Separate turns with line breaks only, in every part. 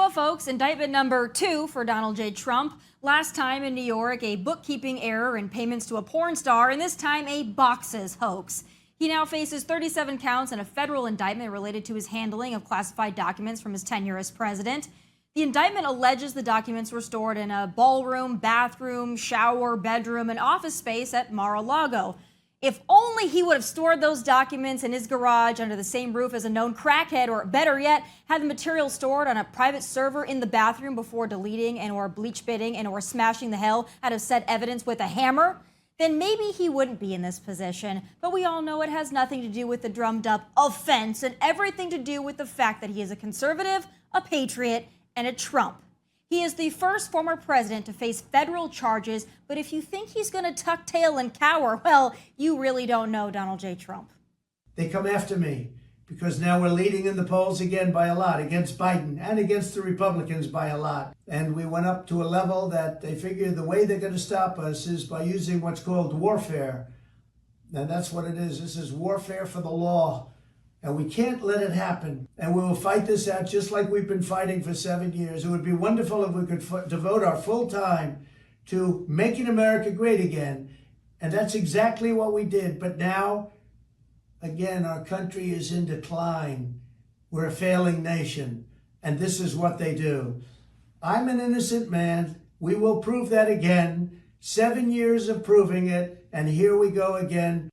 Well, folks, indictment number 2 for Donald J. Trump. Last time in New York, a bookkeeping error in payments to a porn star, and this time a boxes hoax. He now faces 37 counts in a federal indictment related to his handling of classified documents from his tenure as president. The indictment alleges the documents were stored in a ballroom, bathroom, shower, bedroom, and office space at Mar-a-Lago. If only he would have stored those documents in his garage under the same roof as a known crackhead, or better yet, had the material stored on a private server in the bathroom before deleting and or bleach bitting and or smashing the hell out of said evidence with a hammer, then maybe he wouldn't be in this position. But we all know it has nothing to do with the drummed up offense and everything to do with the fact that he is a conservative, a patriot, and a Trump. He is the first former president to face federal charges, but if you think he's going to tuck tail and cower, well, you really don't know Donald J. Trump.
They come after me because now we're leading in the polls again by a lot, against Biden and against the Republicans by a lot. And we went up to a level that they figure the way they're going to stop us is by using what's called warfare. And that's what it is. This is warfare for the law. And we can't let it happen. And we will fight this out just like we've been fighting for 7 years. It would be wonderful if we could devote our full time to making America great again. And that's exactly what we did. But now, again, our country is in decline. We're a failing nation. And this is what they do. I'm an innocent man. We will prove that again. 7 years of proving it. And here we go again.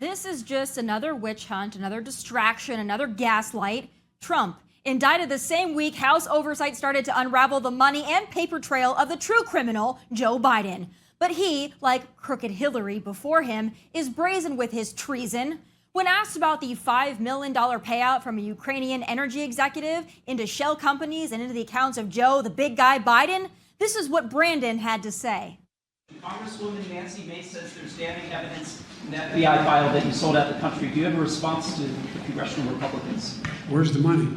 This is just another witch hunt, another distraction, another gaslight. Trump, indicted the same week House oversight started to unravel the money and paper trail of the true criminal, Joe Biden. But he, like crooked Hillary before him, is brazen with his treason. When asked about the $5 million payout from a Ukrainian energy executive into shell companies and into the accounts of Joe, the big guy Biden, this is what Brandon had to say.
Congresswoman Nancy Mace says there's damning evidence in the FBI file that you sold out the country. Do you have a response to the congressional Republicans?
Where's the money?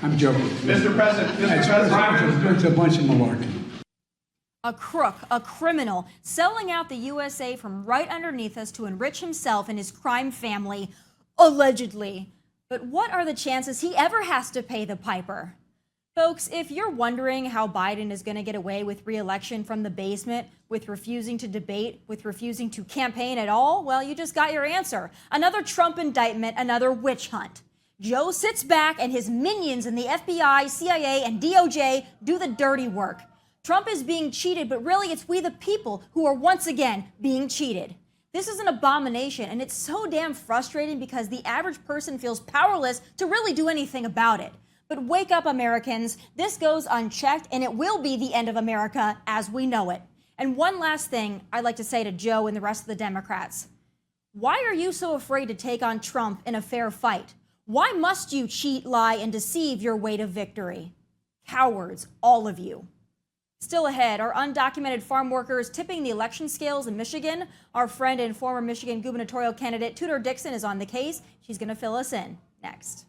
I'm joking.
Mr. President,
it's a bunch of malarkey.
A crook, a criminal, selling out the USA from right underneath us to enrich himself and his crime family, allegedly. But what are the chances he ever has to pay the piper? Folks, if you're wondering how Biden is going to get away with re-election from the basement, with refusing to debate, with refusing to campaign at all, well, you just got your answer. Another Trump indictment, another witch hunt. Joe sits back and his minions in the FBI, CIA, and DOJ do the dirty work. Trump is being cheated, but really it's we the people who are once again being cheated. This is an abomination, and it's so damn frustrating because the average person feels powerless to really do anything about it. But wake up, Americans. This goes unchecked, and it will be the end of America as we know it. And one last thing I'd like to say to Joe and the rest of the Democrats. Why are you so afraid to take on Trump in a fair fight? Why must you cheat, lie, and deceive your way to victory? Cowards, all of you. Still ahead, are undocumented farm workers tipping the election scales in Michigan? Our friend and former Michigan gubernatorial candidate Tudor Dixon is on the case. She's going to fill us in next.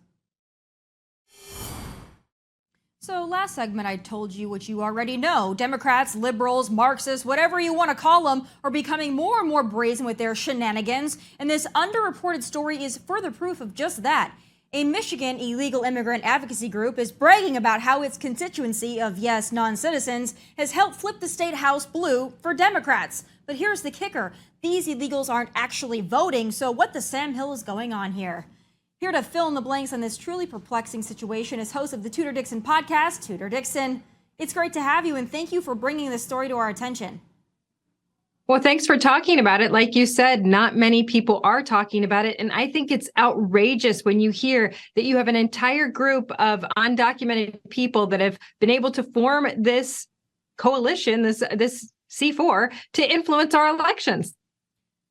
So last segment, I told you what you already know. Democrats, liberals, Marxists, whatever you want to call them, are becoming more and more brazen with their shenanigans. And this underreported story is further proof of just that. A Michigan illegal immigrant advocacy group is bragging about how its constituency of, yes, non-citizens has helped flip the state house blue for Democrats. But here's the kicker. These illegals aren't actually voting, so what the Sam Hill is going on here? Here to fill in the blanks on this truly perplexing situation is host of the Tudor Dixon podcast, Tudor Dixon. It's great to have you, and thank you for bringing this story to our attention.
Well, thanks for talking about it. Like you said, not many people are talking about it. And I think it's outrageous when you hear that you have an entire group of undocumented people that have been able to form this coalition, this C4, to influence our elections.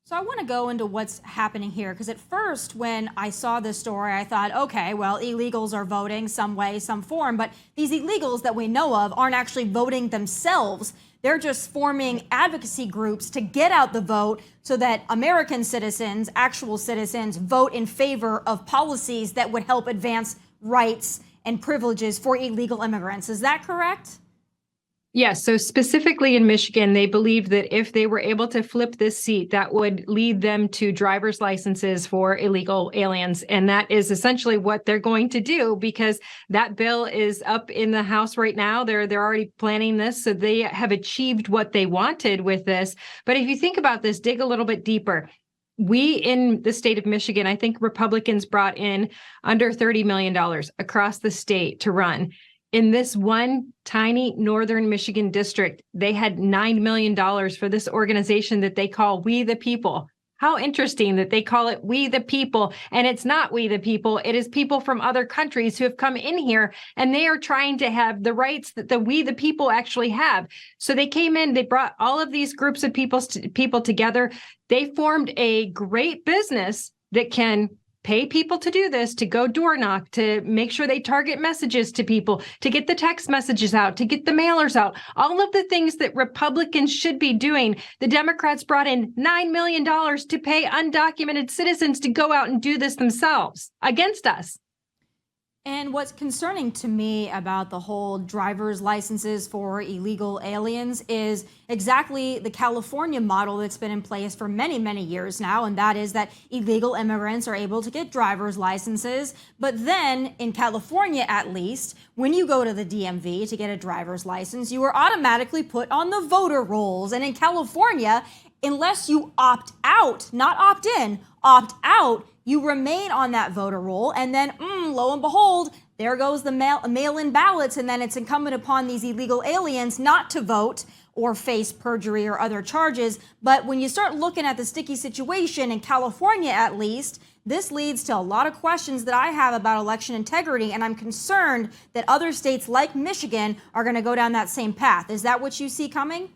So I want to go into what's happening here, because at first when I saw this story, I thought, okay, well, illegals are voting some way, some form, but these illegals that we know of aren't actually voting themselves. They're just forming advocacy groups to get out the vote so that American citizens, actual citizens, vote in favor of policies that would help advance rights and privileges for illegal immigrants. Is that correct?
Yes. So specifically in Michigan, they believed that if they were able to flip this seat, that would lead them to driver's licenses for illegal aliens. And that is essentially what they're going to do, because that bill is up in the House right now. They're already planning this. So they have achieved what they wanted with this. But if you think about this, dig a little bit deeper. We in the state of Michigan, I think Republicans brought in under $30 million across the state to run. In this one tiny northern Michigan district, they had $9 million for this organization that they call We the People. How interesting that they call it We the People. And it's not We the People. It is people from other countries who have come in here, and they are trying to have the rights that the We the People actually have. So they came in, they brought all of these groups of people together. They formed a great business that can pay people to do this, to go door knock, to make sure they target messages to people, to get the text messages out, to get the mailers out, all of the things that Republicans should be doing. The Democrats brought in $9 million to pay undocumented citizens to go out and do this themselves against us.
And what's concerning to me about the whole driver's licenses for illegal aliens is exactly the California model that's been in place for many, many years now. And that is that illegal immigrants are able to get driver's licenses. But then in California, at least, when you go to the DMV to get a driver's license, you are automatically put on the voter rolls. And in California, unless you opt out, not opt in, opt out, you remain on that voter roll, and then lo and behold, there goes the mail-in ballots, and then it's incumbent upon these illegal aliens not to vote or face perjury or other charges. But when you start looking at the sticky situation in California, at least, this leads to a lot of questions that I have about election integrity, and I'm concerned that other states like Michigan are going to go down that same path. Is that what you see coming?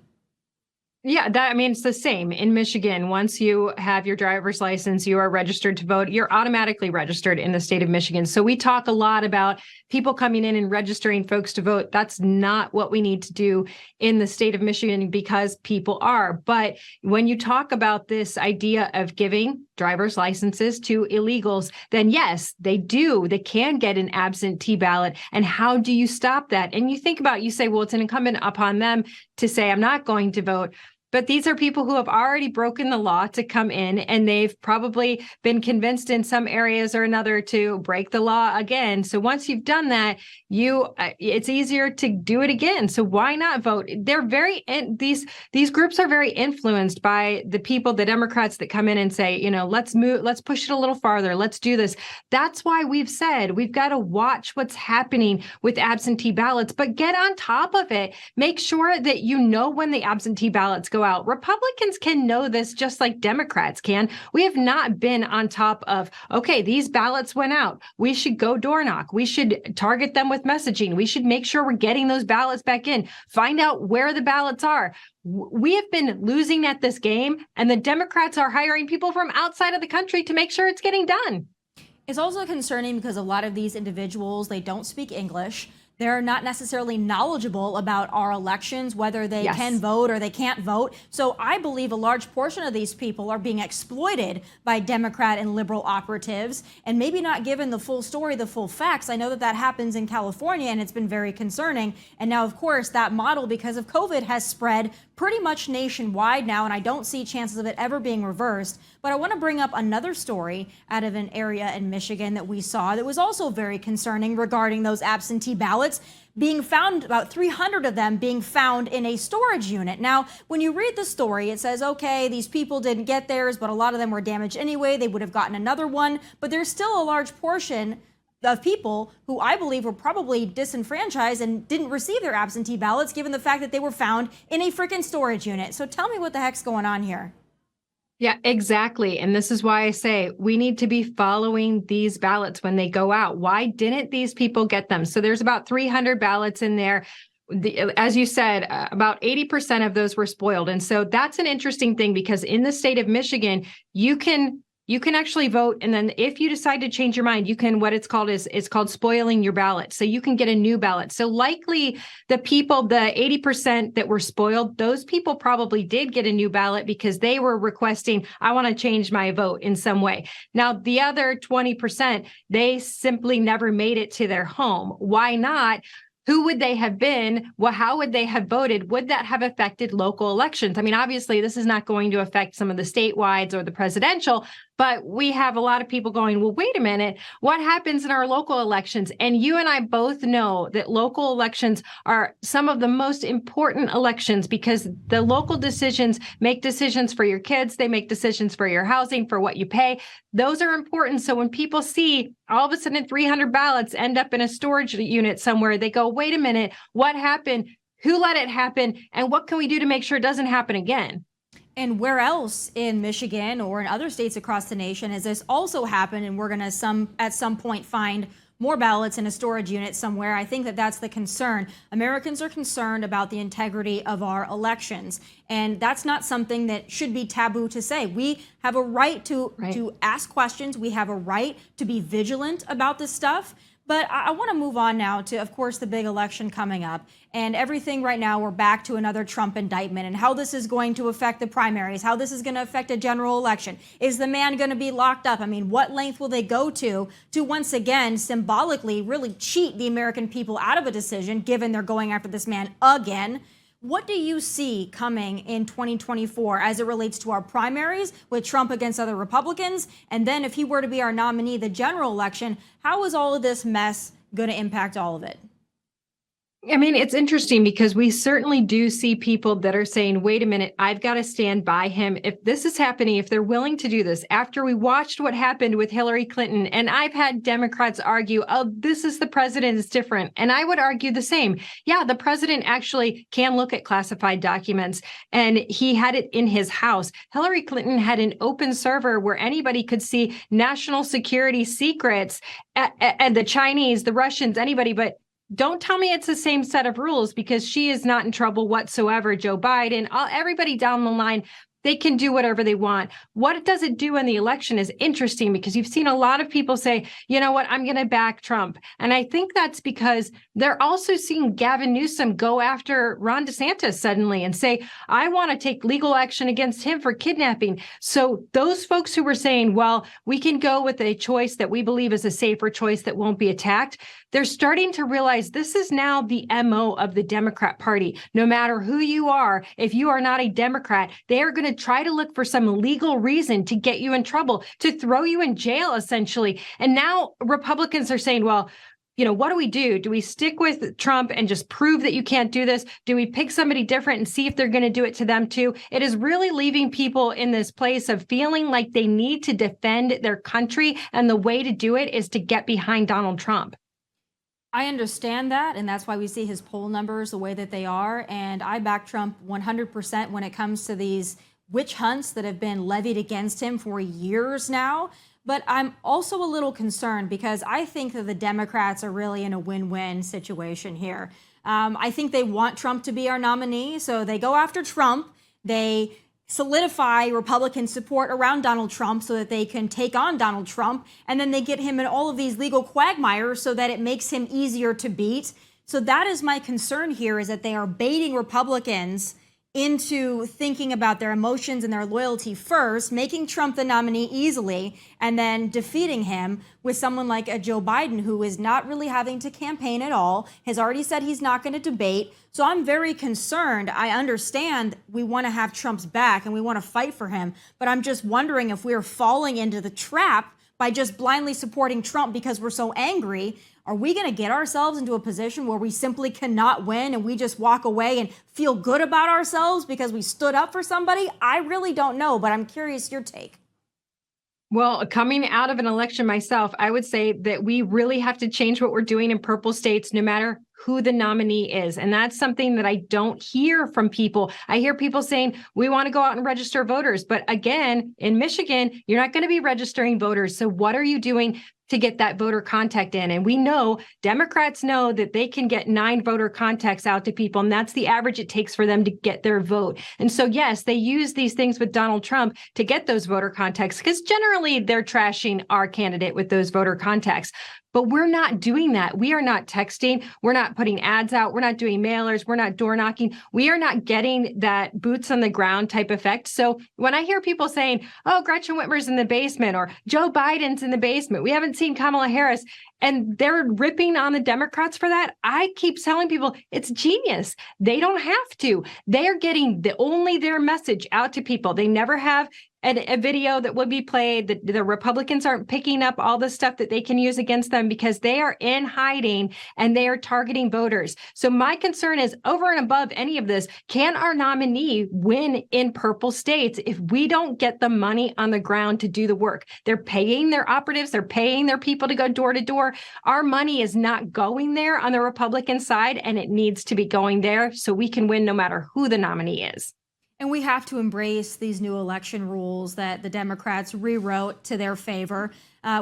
Yeah, it's the same in Michigan. Once you have your driver's license, you are registered to vote. You're automatically registered in the state of Michigan. So we talk a lot about people coming in and registering folks to vote. That's not what we need to do in the state of Michigan, because people are. But when you talk about this idea of giving driver's licenses to illegals, then yes, they do. They can get an absentee ballot. And how do you stop that? And you say, well, it's an incumbent upon them to say, I'm not going to vote. But these are people who have already broken the law to come in, and they've probably been convinced in some areas or another to break the law again. So once you've done that, it's easier to do it again. So why not vote? These groups are very influenced by the people, the Democrats that come in and say, let's push it a little farther. Let's do this. That's why we've said we've got to watch what's happening with absentee ballots, but get on top of it. Make sure that when the absentee ballots go out. Republicans can know this just like Democrats can. We have not been on top of, okay, these ballots went out. We should go door knock. We should target them with messaging. We should make sure we're getting those ballots back in. Find out where the ballots are. We have been losing at this game, and the Democrats are hiring people from outside of the country to make sure it's getting done.
It's also concerning because a lot of these individuals, they don't speak English. They're not necessarily knowledgeable about our elections, whether they can vote or they can't vote. So I believe a large portion of these people are being exploited by Democrat and liberal operatives and maybe not given the full story, the full facts. I know that happens in California, and it's been very concerning. And now, of course, that model, because of COVID, has spread pretty much nationwide now, and I don't see chances of it ever being reversed. But I want to bring up another story out of an area in Michigan that we saw that was also very concerning regarding those absentee ballots being found, about 300 of them being found in a storage unit. Now, when you read the story, it says, okay, these people didn't get theirs, but a lot of them were damaged anyway. They would have gotten another one. But there's still a large portion of people who I believe were probably disenfranchised and didn't receive their absentee ballots, given the fact that they were found in a freaking storage unit. So tell me what the heck's going on here.
Yeah, exactly. And this is why I say we need to be following these ballots when they go out. Why didn't these people get them? So there's about 300 ballots in there. As you said, about 80% of those were spoiled. And so that's an interesting thing, because in the state of Michigan, you can actually vote. And then if you decide to change your mind, you can, what it's called spoiling your ballot. So you can get a new ballot. So likely the 80% that were spoiled, those people probably did get a new ballot because they were requesting, I want to change my vote in some way. Now, the other 20%, they simply never made it to their home. Why not? who would they have been? Well, how would they have voted? Would that have affected local elections? I mean, obviously, this is not going to affect some of the statewide or the presidential, but we have a lot of people going, well, wait a minute, what happens in our local elections? And you and I both know that local elections are some of the most important elections because the local decisions make decisions for your kids. They make decisions for your housing, for what you pay. Those are important. So when people see all of a sudden 300 ballots end up in a storage unit somewhere, they go, wait a minute, what happened? Who let it happen? And what can we do to make sure it doesn't happen again?
And where else in Michigan or in other states across the nation has this also happened? And we're going to at some point find more ballots in a storage unit somewhere. I think that that's the concern. Americans are concerned about the integrity of our elections. And that's not something that should be taboo to say. We have a right to ask questions. We have a right to be vigilant about this stuff. But I want to move on now to, of course, the big election coming up and everything right now. We're back to another Trump indictment and how this is going to affect the primaries, how this is going to affect a general election. Is the man going to be locked up? I mean, what length will they go to once again symbolically really cheat the American people out of a decision, given they're going after this man again? What do you see coming in 2024 as it relates to our primaries with Trump against other Republicans? And then if he were to be our nominee, the general election, how is all of this mess going to impact all of it?
I mean, it's interesting because we certainly do see people that are saying, wait a minute, I've got to stand by him. If this is happening, if they're willing to do this, after we watched what happened with Hillary Clinton, and I've had Democrats argue, oh, this is the president is different. And I would argue the same. Yeah, the president actually can look at classified documents, and he had it in his house. Hillary Clinton had an open server where anybody could see national security secrets, and the Chinese, the Russians, anybody, but don't tell me it's the same set of rules because she is not in trouble whatsoever. Joe Biden, everybody down the line, they can do whatever they want. What does it do in the election is interesting because you've seen a lot of people say, you know what, I'm going to back Trump. And I think that's because they're also seeing Gavin Newsom go after Ron DeSantis suddenly and say, I want to take legal action against him for kidnapping. So those folks who were saying, well, we can go with a choice that we believe is a safer choice that won't be attacked, they're starting to realize this is now the MO of the Democrat Party. No matter who you are, if you are not a Democrat, they are going to try to look for some legal reason to get you in trouble, to throw you in jail, essentially. And now Republicans are saying, well, you know, what do we do? Do we stick with Trump and just prove that you can't do this? Do we pick somebody different and see if they're going to do it to them too? It is really leaving people in this place of feeling like they need to defend their country. And the way to do it is to get behind Donald Trump.
I understand that, and that's why we see his poll numbers the way that they are. And I back Trump 100% when it comes to these witch hunts that have been levied against him for years now. But I'm also a little concerned because I think that the Democrats are really in a win-win situation here. I think they want Trump to be our nominee, so they go after Trump. They solidify Republican support around Donald Trump so that they can take on Donald Trump. And then they get him in all of these legal quagmires so that it makes him easier to beat. So that is my concern here, is that they are baiting Republicans into thinking about their emotions and their loyalty first, making Trump the nominee easily, and then defeating him with someone like a Joe Biden, who is not really having to campaign at all, has already said he's not going to debate. So I'm very concerned. I understand we want to have Trump's back and we want to fight for him, but I'm just wondering if we're falling into the trap by just blindly supporting Trump because we're so angry. Are we going to get ourselves into a position where we simply cannot win and we just walk away and feel good about ourselves because we stood up for somebody? I really don't know, but I'm curious your take.
Well, coming out of an election myself, I would say that we really have to change what we're doing in purple states, no matter who the nominee is. And that's something that I don't hear from people. I hear people saying, we want to go out and register voters. But again, in Michigan, you're not going to be registering voters. So what are you doing to get that voter contact in? And we know, Democrats know that they can get 9 voter contacts out to people, and that's the average it takes for them to get their vote. And so, yes, they use these things with Donald Trump to get those voter contacts, because generally they're trashing our candidate with those voter contacts. But we're not doing that. We are not texting. We're not putting ads out. We're not doing mailers. We're not door knocking. We are not getting that boots on the ground type effect. So when I hear people saying, oh, Gretchen Whitmer's in the basement or Joe Biden's in the basement, we haven't haven't seen Kamala Harris, and they're ripping on the Democrats for that. I keep telling people it's genius. They don't have to. They are getting only their message out to people. They never have a video that would be played. The Republicans aren't picking up all the stuff that they can use against them because they are in hiding and they are targeting voters. So my concern is, over and above any of this, can our nominee win in purple states if we don't get the money on the ground to do the work? They're paying their operatives. They're paying their people to go door to door. Our money is not going there on the Republican side, and it needs to be going there so we can win no matter who the nominee is.
And we have to embrace these new election rules that the Democrats rewrote to their favor.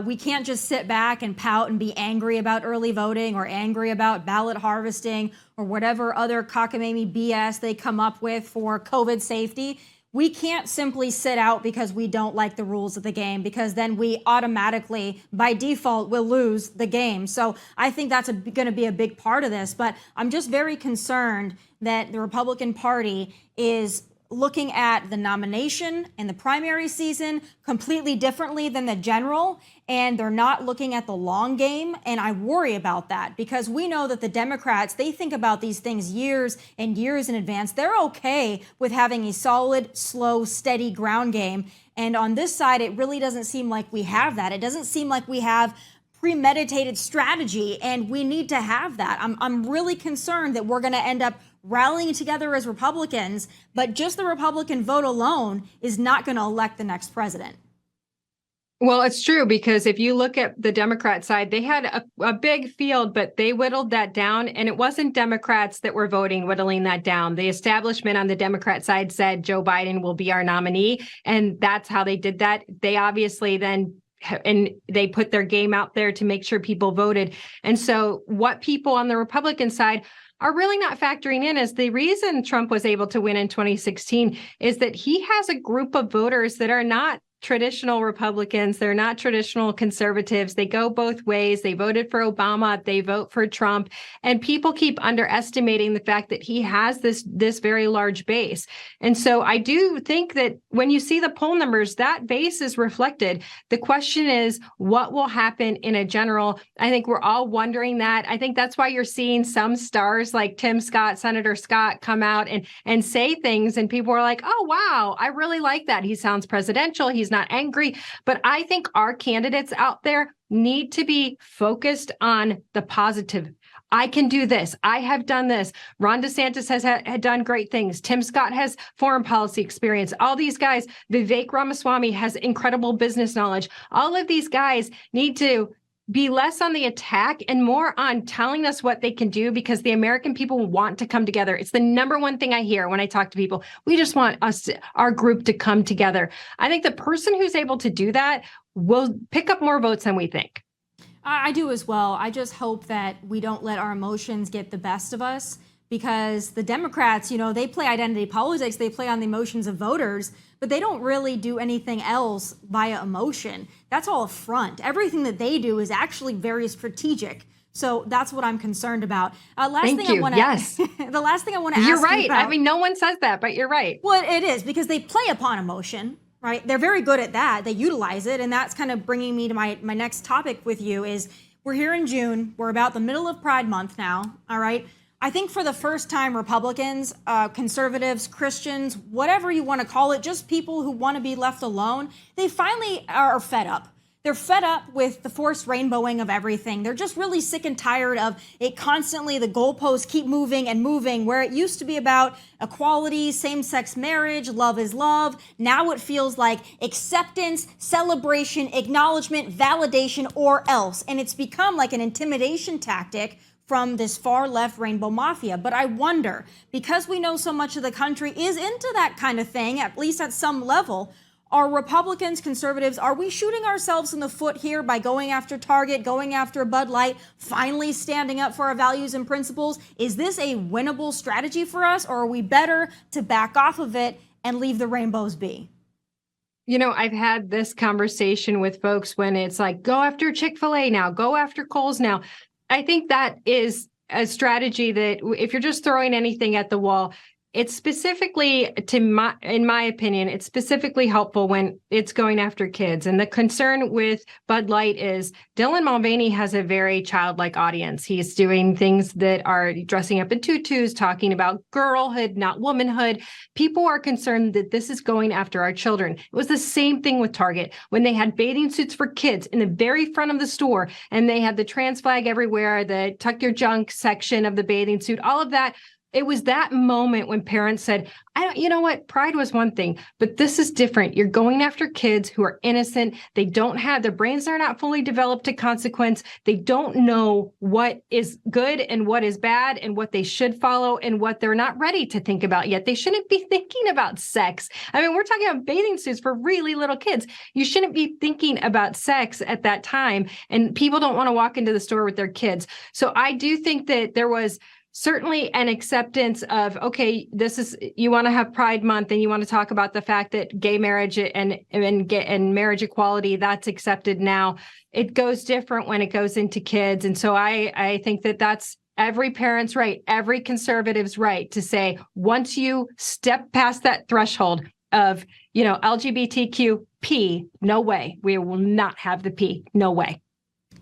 We can't just sit back and pout and be angry about early voting or angry about ballot harvesting or whatever other cockamamie BS they come up with for COVID safety. We can't simply sit out because we don't like the rules of the game, because then we automatically, by default, will lose the game. So I think that's going to be a big part of this. But I'm just very concerned that the Republican Party is looking at the nomination and the primary season completely differently than the general, and they're not looking at the long game. And I worry about that because we know that the Democrats, they think about these things years and years in advance. They're okay with having a solid, slow, steady ground game. And on this side, it really doesn't seem like we have that. It doesn't seem like we have premeditated strategy, and we need to have that. I'm really concerned that we're going to end up rallying together as Republicans, but just the Republican vote alone is not going to elect the next president.
Well, it's true, because if you look at the Democrat side, they had a big field, but they whittled that down. And it wasn't Democrats that were voting, whittling that down. The establishment on the Democrat side said Joe Biden will be our nominee. And that's how they did that. They obviously then and they put their game out there to make sure people voted. And so what people on the Republican side are really not factoring in is the reason Trump was able to win in 2016 is that he has a group of voters that are not traditional Republicans. They're not traditional conservatives. They go both ways. They voted for Obama. They vote for Trump. And people keep underestimating the fact that he has this very large base. And so I do think that when you see the poll numbers, that base is reflected. The question is, what will happen in a general? I think we're all wondering that. I think that's why you're seeing some stars like Tim Scott, Senator Scott, come out and say things. And people are like, oh, wow, I really like that. He sounds presidential. He's not angry. But I think our candidates out there need to be focused on the positive. I can do this. I have done this. Ron DeSantis has had done great things. Tim Scott has foreign policy experience. All these guys, Vivek Ramaswamy has incredible business knowledge. All of these guys need to be less on the attack and more on telling us what they can do, because the American people want to come together. It's the number one thing I hear when I talk to people. We just want our group to come together. I think the person who's able to do that will pick up more votes than we think.
I do as well. I just hope that we don't let our emotions get the best of us, because the Democrats, they play identity politics. They play on the emotions of voters, but they don't really do anything else via emotion. That's all a front. Everything that they do is actually very strategic. So that's what I'm concerned about.
Thank you. Yes.
The last thing I want to ask
you. You're right.
About,
I mean, no one says that, but you're right.
Well, it is, because they play upon emotion, right? They're very good at that. They utilize it. And that's kind of bringing me to my next topic with you is we're here in June. We're about the middle of Pride Month now. All right. I think for the first time, Republicans, conservatives, Christians, whatever you want to call it, just people who want to be left alone, they finally are fed up. They're fed up with the forced rainbowing of everything. They're just really sick and tired of it constantly. The goalposts keep moving and moving, where it used to be about equality, same-sex marriage, love is love. Now it feels like acceptance, celebration, acknowledgement, validation, or else. And it's become like an intimidation tactic from this far left rainbow mafia. But I wonder, because we know so much of the country is into that kind of thing, at least at some level, are Republicans, conservatives, are we shooting ourselves in the foot here by going after Target, going after Bud Light, finally standing up for our values and principles? Is this a winnable strategy for us, or are we better to back off of it and leave the rainbows be?
I've had this conversation with folks when it's like, go after Chick-fil-A now, go after Kohl's now. I think that is a strategy that if you're just throwing anything at the wall, It's specifically in my opinion, it's specifically helpful when it's going after kids. And the concern with Bud Light is Dylan Mulvaney has a very childlike audience. He's doing things that are dressing up in tutus, talking about girlhood, not womanhood. People are concerned that this is going after our children. It was the same thing with Target when they had bathing suits for kids in the very front of the store, and they had the trans flag everywhere, the tuck your junk section of the bathing suit, all of that. It was that moment when parents said, you know what? Pride was one thing, but this is different. You're going after kids who are innocent. They don't have, their brains are not fully developed to consequence. They don't know what is good and what is bad and what they should follow and what they're not ready to think about yet. They shouldn't be thinking about sex. I mean, we're talking about bathing suits for really little kids. You shouldn't be thinking about sex at that time. And people don't want to walk into the store with their kids. So I do think that there was certainly an acceptance of, okay, you want to have Pride Month and you want to talk about the fact that gay marriage and marriage equality, that's accepted now. It goes different when it goes into kids. And so I think that that's every parent's right, every conservative's right to say, once you step past that threshold of, LGBTQ P, no way. We will not have the P, no way.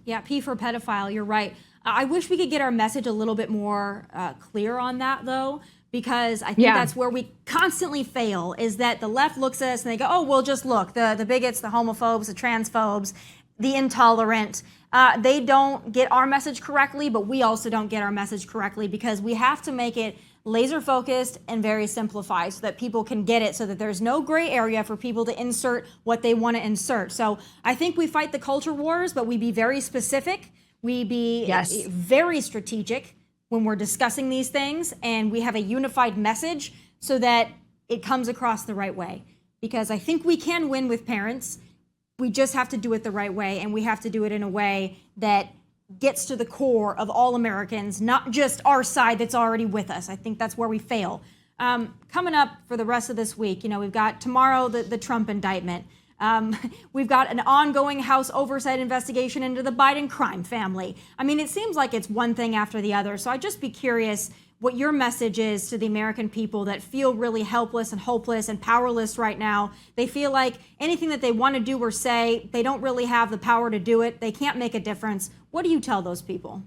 Yeah, P for pedophile, you're right. I wish we could get our message a little bit more clear on that, though, because I think that's where we constantly fail, is that the left looks at us and they go, oh, well, just look, the bigots, the homophobes, the transphobes, the intolerant, they don't get our message correctly, but we also don't get our message correctly because we have to make it laser focused and very simplified so that people can get it, so that there's no gray area for people to insert what they want to insert. So I think we fight the culture wars, but we be very specific. We be very strategic when we're discussing these things, and we have a unified message so that it comes across the right way. Because I think we can win with parents. We just have to do it the right way, and we have to do it in a way that gets to the core of all Americans, not just our side that's already with us. I think that's where we fail. Coming up for the rest of this week, we've got tomorrow the Trump indictment. We've got an ongoing House oversight investigation into the Biden crime family. I mean, it seems like it's one thing after the other. So I'd just be curious what your message is to the American people that feel really helpless and hopeless and powerless right now. They feel like anything that they want to do or say, they don't really have the power to do it. They can't make a difference. What do you tell those people?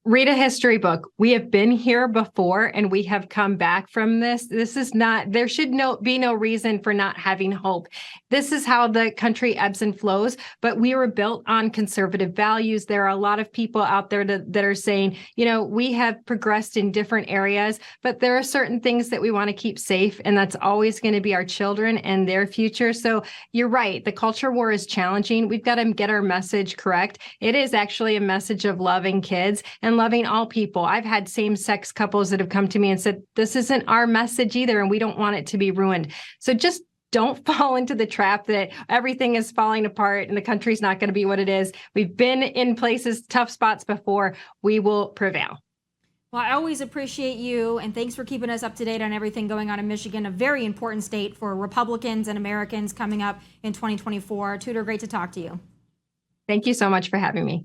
Read a history book. We have been here before and we have come back from this. There should be no reason for not having hope. This is how the country ebbs and flows, but we were built on conservative values. There are a lot of people out there that are saying, we have progressed in different areas, but there are certain things that we want to keep safe, and that's always going to be our children and their future. So you're right. The culture war is challenging. We've got to get our message correct. It is actually a message of loving kids and loving all people. I've had same-sex couples that have come to me and said, this isn't our message either, and we don't want it to be ruined. So just don't fall into the trap that everything is falling apart and the country's not going to be what it is. We've been in places, tough spots before. We will prevail.
Well, I always appreciate you, and thanks for keeping us up to date on everything going on in Michigan, a very important state for Republicans and Americans coming up in 2024. Tudor, great to talk to you.
Thank you so much for having me.